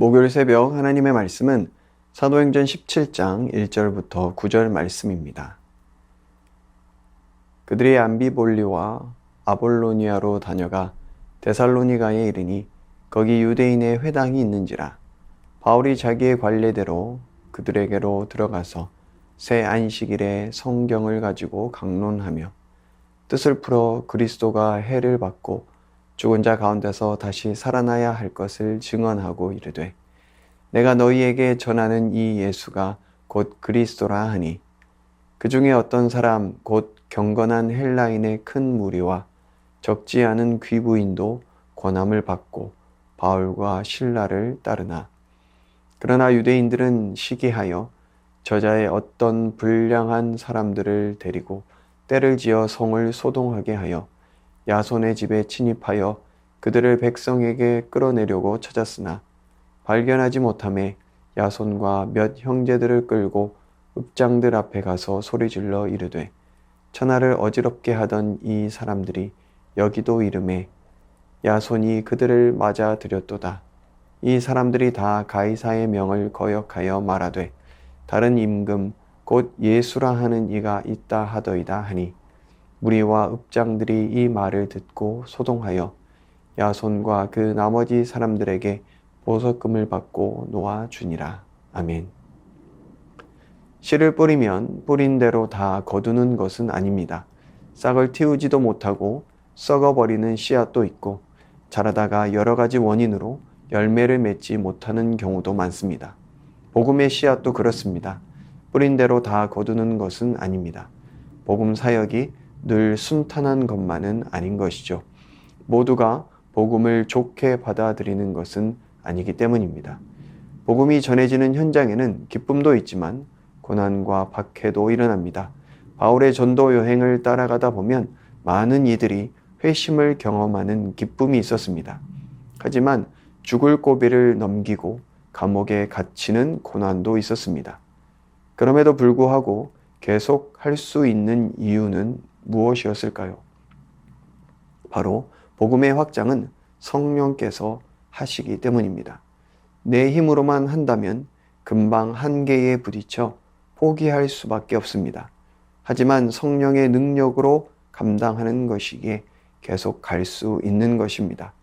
목요일 새벽 하나님의 말씀은 사도행전 17장 1절부터 9절 말씀입니다. 그들이 암비볼리와 아볼로니아로 다녀가 데살로니가에 이르니 거기 유대인의 회당이 있는지라. 바울이 자기의 관례대로 그들에게로 들어가서 새 안식일에 성경을 가지고 강론하며 뜻을 풀어 그리스도가 해를 받고 죽은 자 가운데서 다시 살아나야 할 것을 증언하고 이르되 내가 너희에게 전하는 이 예수가 곧 그리스도라 하니 그 중에 어떤 사람 곧 경건한 헬라인의 큰 무리와 적지 않은 귀부인도 권함을 받고 바울과 실라를 따르나 그러나 유대인들은 시기하여 저자의 어떤 불량한 사람들을 데리고 때를 지어 성을 소동하게 하여 야손의 집에 침입하여 그들을 백성에게 끌어내려고 찾았으나 발견하지 못하매 야손과 몇 형제들을 끌고 읍장들 앞에 가서 소리질러 이르되 천하를 어지럽게 하던 이 사람들이 여기도 이르매 야손이 그들을 맞아 들였도다. 이 사람들이 다 가이사의 명을 거역하여 말하되 다른 임금 곧 예수라 하는 이가 있다 하더이다 하니 무리와 읍장들이 이 말을 듣고 소동하여 야손과 그 나머지 사람들에게 보석금을 받고 놓아주니라. 아멘. 씨를 뿌리면 뿌린 대로 다 거두는 것은 아닙니다. 싹을 틔우지도 못하고 썩어버리는 씨앗도 있고 자라다가 여러 가지 원인으로 열매를 맺지 못하는 경우도 많습니다. 복음의 씨앗도 그렇습니다. 뿌린 대로 다 거두는 것은 아닙니다. 복음 사역이 늘 순탄한 것만은 아닌 것이죠. 모두가 복음을 좋게 받아들이는 것은 아니기 때문입니다. 복음이 전해지는 현장에는 기쁨도 있지만 고난과 박해도 일어납니다. 바울의 전도 여행을 따라가다 보면 많은 이들이 회심을 경험하는 기쁨이 있었습니다. 하지만 죽을 고비를 넘기고 감옥에 갇히는 고난도 있었습니다. 그럼에도 불구하고 계속 할 수 있는 이유는 무엇이었을까요? 바로 복음의 확장은 성령께서 하시기 때문입니다. 내 힘으로만 한다면 금방 한계에 부딪혀 포기할 수밖에 없습니다. 하지만 성령의 능력으로 감당하는 것이기에 계속 갈 수 있는 것입니다.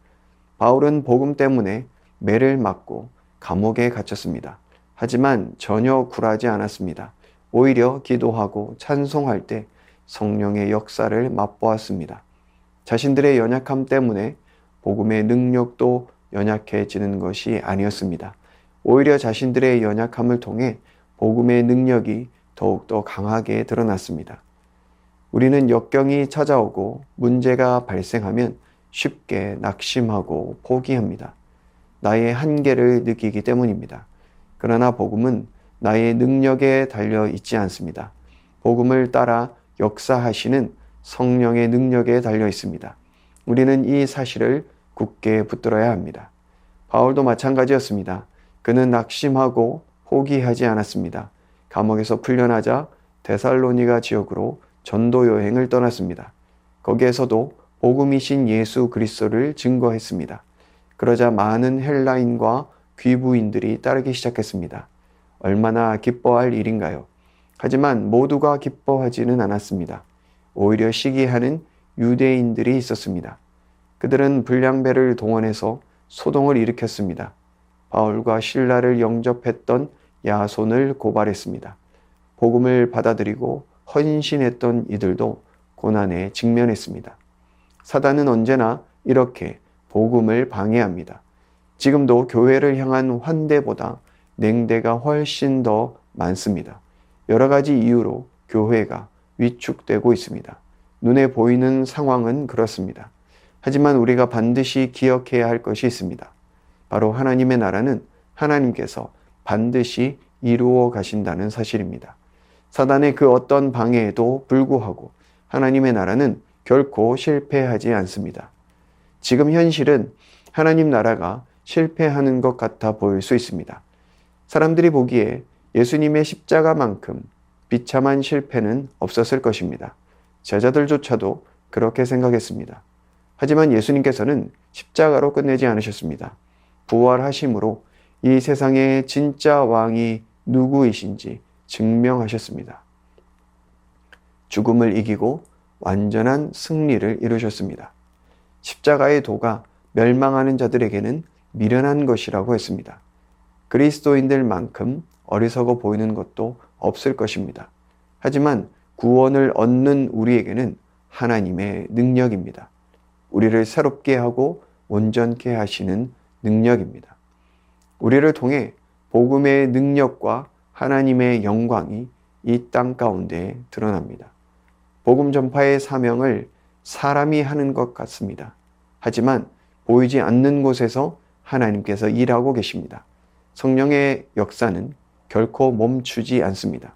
바울은 복음 때문에 매를 맞고 감옥에 갇혔습니다. 하지만 전혀 굴하지 않았습니다. 오히려 기도하고 찬송할 때 성령의 역사를 맛보았습니다. 자신들의 연약함 때문에 복음의 능력도 연약해지는 것이 아니었습니다. 오히려 자신들의 연약함을 통해 복음의 능력이 더욱더 강하게 드러났습니다. 우리는 역경이 찾아오고 문제가 발생하면 쉽게 낙심하고 포기합니다. 나의 한계를 느끼기 때문입니다. 그러나 복음은 나의 능력에 달려 있지 않습니다. 복음을 따라 역사하시는 성령의 능력에 달려 있습니다. 우리는 이 사실을 굳게 붙들어야 합니다. 바울도 마찬가지였습니다. 그는 낙심하고 포기하지 않았습니다. 감옥에서 풀려나자 데살로니가 지역으로 전도 여행을 떠났습니다. 거기에서도 복음이신 예수 그리스도를 증거했습니다. 그러자 많은 헬라인과 귀부인들이 따르기 시작했습니다. 얼마나 기뻐할 일인가요? 하지만 모두가 기뻐하지는 않았습니다. 오히려 시기하는 유대인들이 있었습니다. 그들은 불량배를 동원해서 소동을 일으켰습니다. 바울과 실라를 영접했던 야손을 고발했습니다. 복음을 받아들이고 헌신했던 이들도 고난에 직면했습니다. 사단은 언제나 이렇게 복음을 방해합니다. 지금도 교회를 향한 환대보다 냉대가 훨씬 더 많습니다. 여러 가지 이유로 교회가 위축되고 있습니다. 눈에 보이는 상황은 그렇습니다. 하지만 우리가 반드시 기억해야 할 것이 있습니다. 바로 하나님의 나라는 하나님께서 반드시 이루어 가신다는 사실입니다. 사단의 그 어떤 방해에도 불구하고 하나님의 나라는 결코 실패하지 않습니다. 지금 현실은 하나님 나라가 실패하는 것 같아 보일 수 있습니다. 사람들이 보기에 예수님의 십자가만큼 비참한 실패는 없었을 것입니다. 제자들조차도 그렇게 생각했습니다. 하지만 예수님께서는 십자가로 끝내지 않으셨습니다. 부활하심으로 이 세상의 진짜 왕이 누구이신지 증명하셨습니다. 죽음을 이기고 완전한 승리를 이루셨습니다. 십자가의 도가 멸망하는 자들에게는 미련한 것이라고 했습니다. 그리스도인들만큼 어리석어 보이는 것도 없을 것입니다. 하지만 구원을 얻는 우리에게는 하나님의 능력입니다. 우리를 새롭게 하고 온전케 하시는 능력입니다. 우리를 통해 복음의 능력과 하나님의 영광이 이 땅 가운데 드러납니다. 복음 전파의 사명을 사람이 하는 것 같습니다. 하지만 보이지 않는 곳에서 하나님께서 일하고 계십니다. 성령의 역사는 결코 멈추지 않습니다.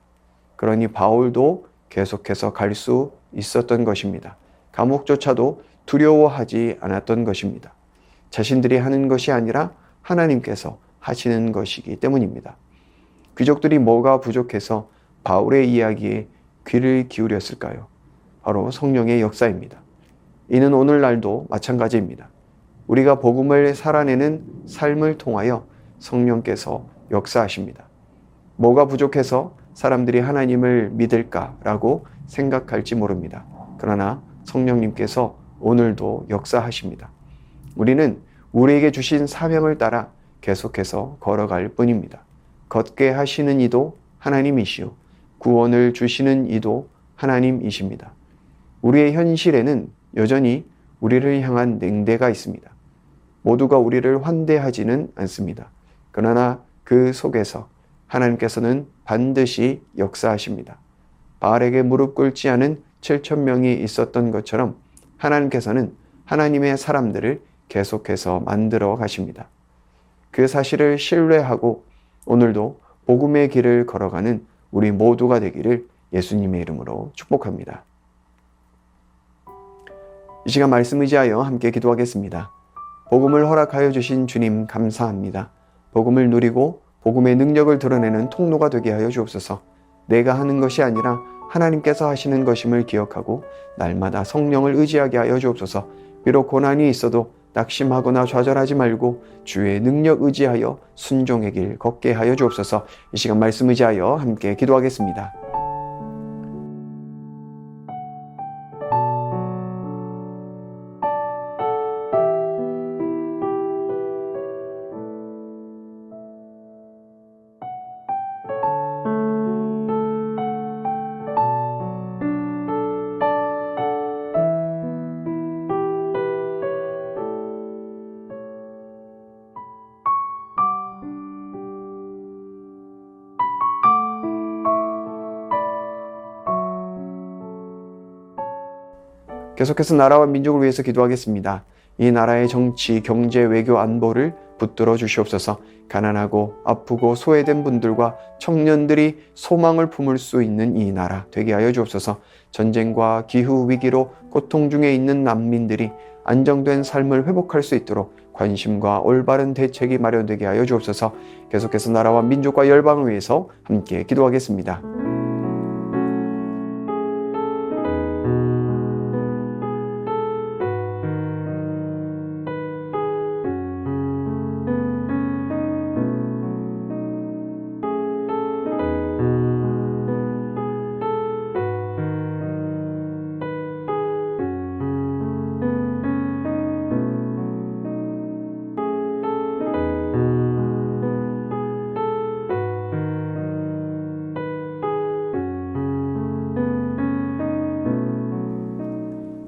그러니 바울도 계속해서 갈 수 있었던 것입니다. 감옥조차도 두려워하지 않았던 것입니다. 자신들이 하는 것이 아니라 하나님께서 하시는 것이기 때문입니다. 귀족들이 뭐가 부족해서 바울의 이야기에 귀를 기울였을까요? 바로 성령의 역사입니다. 이는 오늘날도 마찬가지입니다. 우리가 복음을 살아내는 삶을 통하여 성령께서 역사하십니다. 뭐가 부족해서 사람들이 하나님을 믿을까라고 생각할지 모릅니다. 그러나 성령님께서 오늘도 역사하십니다. 우리는 우리에게 주신 사명을 따라 계속해서 걸어갈 뿐입니다. 걷게 하시는 이도 하나님이시오. 구원을 주시는 이도 하나님이십니다. 우리의 현실에는 여전히 우리를 향한 냉대가 있습니다. 모두가 우리를 환대하지는 않습니다. 그러나 그 속에서 하나님께서는 반드시 역사하십니다. 바알에게 무릎 꿇지 않은 7,000명이 있었던 것처럼 하나님께서는 하나님의 사람들을 계속해서 만들어 가십니다. 그 사실을 신뢰하고 오늘도 복음의 길을 걸어가는 우리 모두가 되기를 예수님의 이름으로 축복합니다. 이 시간 말씀 의지하여 함께 기도하겠습니다. 복음을 허락하여 주신 주님 감사합니다. 복음을 누리고 복음의 능력을 드러내는 통로가 되게 하여 주옵소서. 내가 하는 것이 아니라 하나님께서 하시는 것임을 기억하고 날마다 성령을 의지하게 하여 주옵소서. 비록 고난이 있어도 낙심하거나 좌절하지 말고 주의 능력 의지하여 순종의 길 걷게 하여 주옵소서. 이 시간 말씀 의지하여 함께 기도하겠습니다. 계속해서 나라와 민족을 위해서 기도하겠습니다. 이 나라의 정치, 경제, 외교, 안보를 붙들어 주시옵소서. 가난하고 아프고 소외된 분들과 청년들이 소망을 품을 수 있는 이 나라 되게 하여 주옵소서. 전쟁과 기후 위기로 고통 중에 있는 난민들이 안정된 삶을 회복할 수 있도록 관심과 올바른 대책이 마련되게 하여 주옵소서. 계속해서 나라와 민족과 열방을 위해서 함께 기도하겠습니다.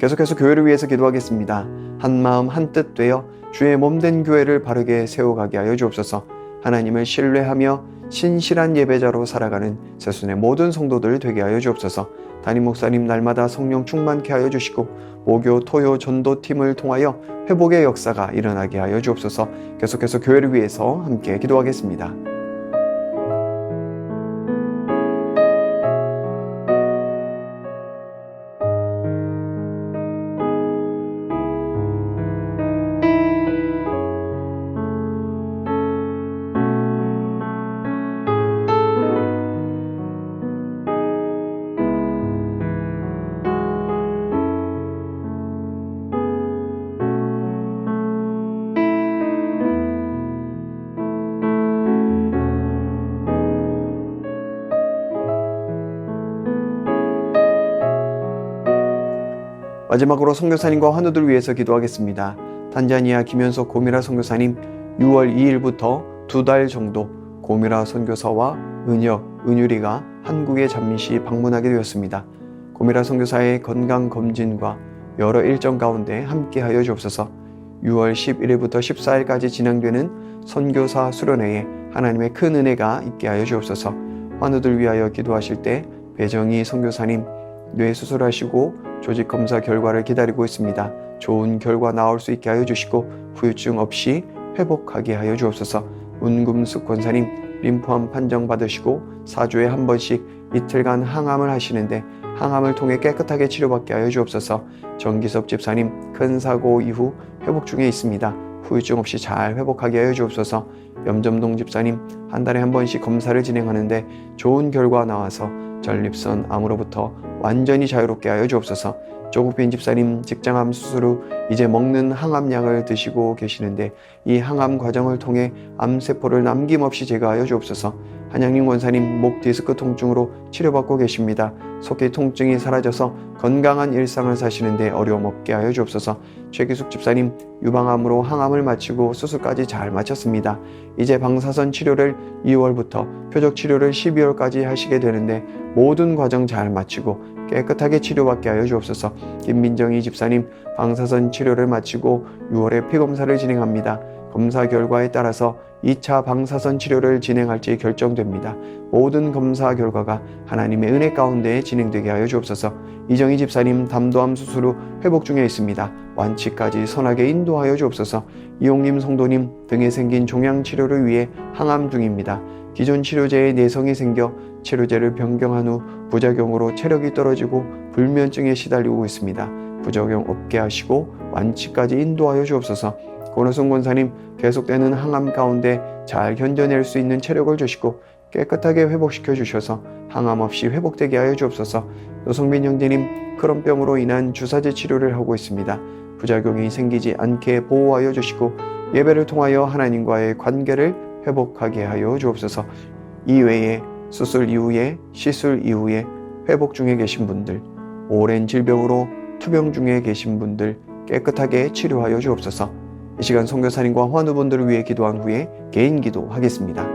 계속해서 교회를 위해서 기도하겠습니다. 한마음 한뜻 되어 주의 몸된 교회를 바르게 세워가게 하여 주옵소서. 하나님을 신뢰하며 신실한 예배자로 살아가는 새순의 모든 성도들 되게 하여 주옵소서. 담임 목사님 날마다 성령 충만케 하여 주시고 모교, 토요, 전도팀을 통하여 회복의 역사가 일어나게 하여 주옵소서. 계속해서 교회를 위해서 함께 기도하겠습니다. 마지막으로 선교사님과 환우들을 위해서 기도하겠습니다. 탄자니아 김현석 고미라 선교사님 6월 2일부터 2달 정도 고미라 선교사와 은혁, 은유리가 한국에 잠시 방문하게 되었습니다. 고미라 선교사의 건강검진과 여러 일정 가운데 함께하여 주옵소서. 6월 11일부터 14일까지 진행되는 선교사 수련회에 하나님의 큰 은혜가 있게 하여 주옵소서. 환우들 위하여 기도하실 때 배정희 선교사님 뇌 수술하시고 조직 검사 결과를 기다리고 있습니다. 좋은 결과 나올 수 있게 하여 주시고 후유증 없이 회복하게 하여 주옵소서. 문금숙 권사님 림프암 판정 받으시고 4주에 한 번씩 이틀간 항암을 하시는데 항암을 통해 깨끗하게 치료받게 하여 주옵소서. 정기섭 집사님 큰 사고 이후 회복 중에 있습니다. 후유증 없이 잘 회복하게 하여 주옵소서. 염점동 집사님 한 달에 한 번씩 검사를 진행하는데 좋은 결과 나와서 전립선 암으로부터 완전히 자유롭게 하여 주옵소서. 조국빈 집사님 직장암 수술 후 이제 먹는 항암약을 드시고 계시는데 이 항암 과정을 통해 암세포를 남김없이 제거하여 주옵소서. 한양림 권사님 목 디스크 통증으로 치료받고 계십니다. 속기 통증이 사라져서 건강한 일상을 사시는데 어려움 없게 하여 주옵소서. 최기숙 집사님 유방암으로 항암을 마치고 수술까지 잘 마쳤습니다. 이제 방사선 치료를 2월부터 표적 치료를 12월까지 하시게 되는데 모든 과정 잘 마치고 깨끗하게 치료받게 하여 주옵소서. 김민정희 집사님 방사선 치료를 마치고 6월에 피검사를 진행합니다. 검사 결과에 따라서 2차 방사선 치료를 진행할지 결정됩니다. 모든 검사 결과가 하나님의 은혜 가운데 진행되게 하여 주옵소서. 이정희 집사님 담도암 수술 후 회복 중에 있습니다. 완치까지 선하게 인도하여 주옵소서. 이용림 성도님 등에 생긴 종양 치료를 위해 항암 중입니다. 기존 치료제에 내성이 생겨 치료제를 변경한 후 부작용으로 체력이 떨어지고 불면증에 시달리고 있습니다. 부작용 없게 하시고 완치까지 인도하여 주옵소서. 권호승 권사님 계속되는 항암 가운데 잘 견뎌낼 수 있는 체력을 주시고 깨끗하게 회복시켜 주셔서 항암 없이 회복되게 하여 주옵소서. 노성빈 형제님 크론병으로 인한 주사제 치료를 하고 있습니다. 부작용이 생기지 않게 보호하여 주시고 예배를 통하여 하나님과의 관계를 회복하게 하여 주옵소서. 이외에 수술 이후에 시술 이후에 회복 중에 계신 분들, 오랜 질병으로 투병 중에 계신 분들 깨끗하게 치료하여 주옵소서. 이 시간 선교사님과 환우분들을 위해 기도한 후에 개인 기도하겠습니다.